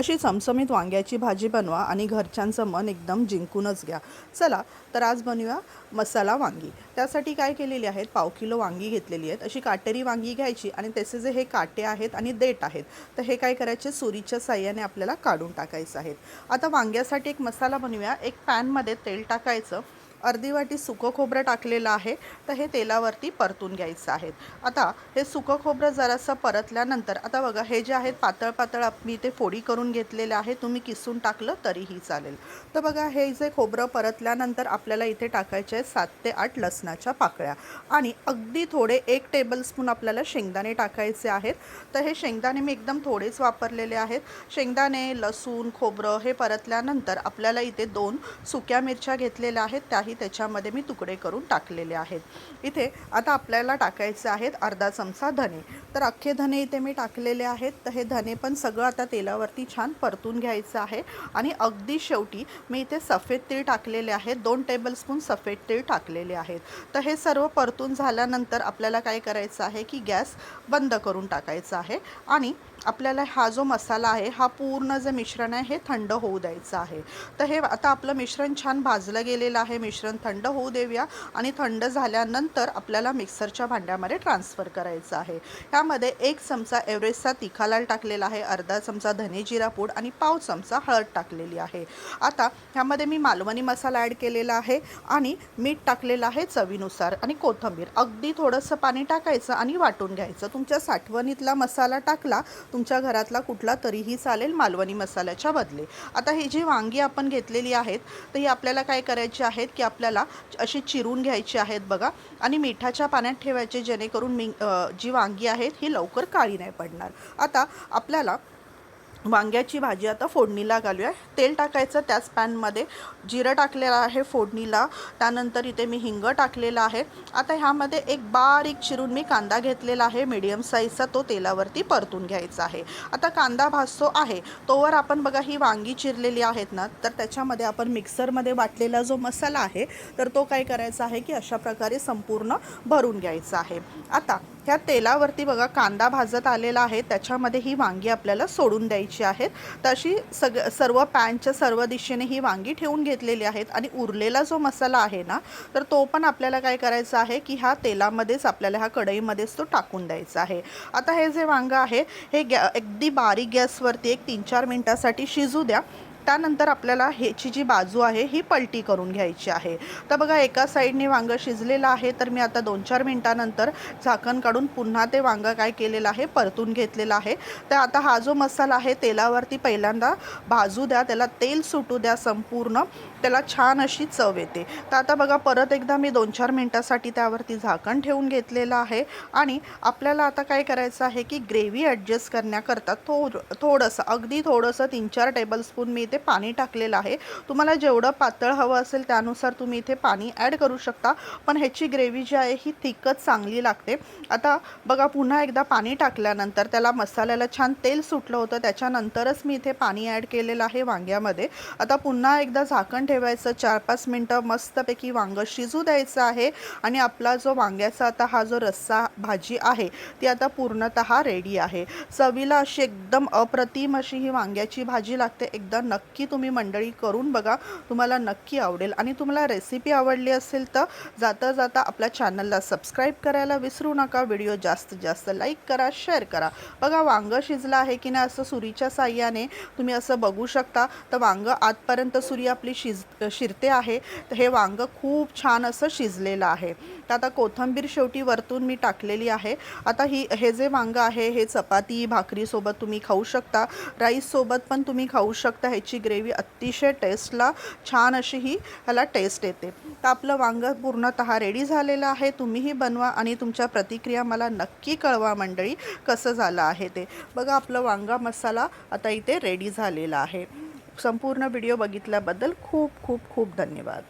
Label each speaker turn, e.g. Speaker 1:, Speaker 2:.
Speaker 1: अशी चमचमीत वांग्याची भाजी बनवा आणि घरच्यांचं मन एकदम जिंकूनच घ्या। चला तर आज बनवूया मसाला वांगी। त्यासाठी काय केलेली आहेत, पाव किलो वांगी घेतलेली आहेत। अशी काटेरी वांगी घ्यायची आणि त्याचे जे हे काटे आहेत आणि देठ आहेत तर हे काय करायचे, सुरीच्या साहाय्याने आपल्याला काढून टाकायचे आहेत। आता वांग्यासाठी एक मसाला बनवूया। एक पॅनमध्ये तेल टाकायचं, अर्धी वाटी सुकं खोबरं टाकलेलं आहे तर हे तेलावरती परतून घ्यायचं आहे। आता हे सुकं खोबरं जरासं परतल्यानंतर आता बघा हे जे आहेत पातळ पातळ मी ते फोडी करून घेतलेले आहे, तुम्ही किसून टाकलं तरीही चालेल। तर बघा हे जे खोबरं परतल्यानंतर आपल्याला इथे टाकायचे आहेत 7 ते 8 लसणाच्या पाकळ्या आणि अगदी थोडे 1 टेबलस्पून आपल्याला शेंगदाणे टाकायचे आहेत। तर हे शेंगदाणे मी एकदम थोडेच वापरलेले आहेत। शेंगदाणे, लसूण, खोबरं हे परतल्यानंतर आपल्याला इथे 2 सुक्या मिरच्या घेतलेल्या आहेत, त्याही त्याच्यामध्ये मी तुकडे करून टाकलेले आहेत। इथे आता आपल्याला टाकायचे आहेत अर्धा चमचा धने। तर अख्खे धने इथे मी टाकलेले आहेत। तर हे धने पण सगळं आता तेलावरती छान परतून घ्यायचं आहे आणि अगदी शेवटी मी इथे सफेद तीळ टाकलेले आहेत, 2 टेबलस्पून सफेद तीळ टाकलेले आहेत। तर हे सर्व परतून झाल्यानंतर आपल्याला काय करायचं आहे की गॅस बंद करून टाकायचा आहे आणि आपल्याला हा जो मसाला आहे हा पूर्ण जे मिश्रण आहे हे थंड होऊ द्यायचं आहे। तर हे आता आपलं मिश्रण छान भाजलं गेलेलं आहे, मिश्रण थंड होऊ देऊया आणि थंड झाल्यानंतर आपल्याला मिक्सरच्या भांड्यामध्ये ट्रान्सफर करायचं आहे। ह्यामध्ये 1 चमचा एव्हरेस्टचा तिखा लाल टाकलेला आहे, अर्धा चमचा धने जिरा पूड आणि पाव चमचा हळद टाकलेली आहे। आता ह्यामध्ये मी मालवणी मसाला ॲड केलेला आहे आणि मीठ टाकलेलं आहे चवीनुसार आणि कोथिंबीर, अगदी थोडंसं पाणी टाकायचं आणि वाटून घ्यायचं। तुमच्या साठवणीतला मसाला टाकला, तुमच्या घरातला कुठला तरीही चालेल मालवणी मसाल्याच्या बदले। आता ही जी वांगी आपण घेतलेली आहेत तर ही आपल्याला काय करायची आहेत की आपल्याला अशी चिरून घ्यायची आहेत बघा आणि मिठाच्या पाण्यात ठेवायचे, जेणेकरून जी वांगी आहेत ही लवकर काळी नाही पडणार। आता आपल्याला वांग्याची भाजी आता फोडणीला घालूया। तेल टाकायचं, त्याच पॅनमध्ये जिरं टाकलेलं आहे फोडणीला, त्यानंतर इथे मी हिंग टाकलेलं आहे। आता ह्यामध्ये एक बारीक चिरून मी कांदा घेतलेला आहे मीडियम साईजचा, तो तेलावरती परतून घ्यायचा आहे। आता कांदा भाजतो आहे तोवर आपण बघा ही वांगी चिरलेली आहेत ना, तर त्याच्यामध्ये आपण मिक्सरमध्ये वाटलेला जो मसाला आहे तर तो काय करायचा आहे की अशा प्रकारे संपूर्ण भरून घ्यायचा आहे। आता ह्या तेलावरती बघा कांदा भाजत आलेला आहे, त्याच्यामध्ये ही वांगी आपल्याला सोडून द्यायची आहेत। तशी सर्व पॅनच्या सर्व दिशेने ही वांगी ठेवून घेतलेली आहेत आणि उरलेला जो मसाला आहे ना तर तो पण आपल्याला काय करायचा आहे की ह्या तेलामध्येच आपल्याला ह्या कढईमध्येच तो टाकून द्यायचा आहे। आता हे जे वांगं आहे हे अगदी बारीक गॅसवरती एक 3-4 मिनिटासाठी शिजू द्या। त्यानंतर आपल्याला ह्याची जी बाजू आहे ही पलटी करून घ्यायची आहे। तर बघा एका साईडने वांगं शिजलेलं आहे, तर मी आता 2-4 मिनिटानंतर झाकण काढून पुन्हा ते वांगं काय केलेलं आहे परतून घेतलेलं आहे। तर आता हा जो मसाला आहे तेलावरती पहिल्यांदा भाजू द्या, त्याला तेल सुटू द्या संपूर्ण, त्याला छान अशी चव येते। तर आता बघा परत एकदा मी 2-4 मिनिटासाठी त्यावरती झाकण ठेवून घेतलेलं आहे आणि आपल्याला आता काय करायचं आहे की ग्रेव्ही ॲडजस्ट करण्याकरता थोडंसं अगदी थोडंसं 3-4 टेबलस्पून मी इथे पाणी टाकलेलं आहे। तुम्हाला जेवढं पातळ हवं असेल त्यानुसार तुम्ही इथे पाणी ॲड करू शकता, पण ह्याची ग्रेव्ही जी आहे ही थिकच चांगली लागते। आता बघा पुन्हा एकदा पाणी टाकल्यानंतर त्याला मसाल्याला छान तेल सुटलं होतं, त्याच्यानंतरच मी इथे पाणी ॲड केलेलं आहे वांग्यामध्ये। आता पुन्हा एकदा झाकण ठेवायचं, 4-5 मिनटं मस्तपैकी वांगं शिजू द्यायचं आहे आणि आपला जो वांग्याचा आता हा जो रस्सा भाजी आहे ती आता पूर्णतः रेडी आहे। चवीला अशी एकदम अप्रतिम अशी ही वांग्याची भाजी लागते। एकदा नक्की तुम्ही मंडळी करून बघा, तुम्हाला नक्की आवडेल। आणि तुम्हाला रेसिपी आवडली असेल तर जाता जाता आपल्या चॅनलला सबस्क्राईब करायला विसरू नका, व्हिडिओ जास्तीत जास्त लाईक करा, शेअर करा। बघा वांगं शिजलं आहे की नाही असं सुरीच्या साहाय्याने तुम्ही असं बघू शकता, तर वांगं आतपर्यंत सुरी आपली शिरते आहे। तर हे वांगं खूप छान असं शिजलेलं आहे। तर आता कोथिंबीर शेवटी वरतून मी टाकलेली आहे। आता हे जे वांगं आहे हे चपाती भाकरीसोबत तुम्ही खाऊ शकता, राईससोबत पण तुम्ही खाऊ शकता। ह्याची ग्रेव्ही अतिशय टेस्टला छान अशी ही ह्याला टेस्ट येते। तर आपलं वांगं पूर्णतः रेडी झालेलं आहे, तुम्हीही बनवा आणि तुमच्या प्रतिक्रिया मला नक्की कळवा मंडळी कसं झालं आहे ते। बघा आपलं वांगा मसाला आता इथे रेडी झालेला आहे। संपूर्ण व्हिडिओ बघितल्याबद्दल खूप खूप खूप धन्यवाद।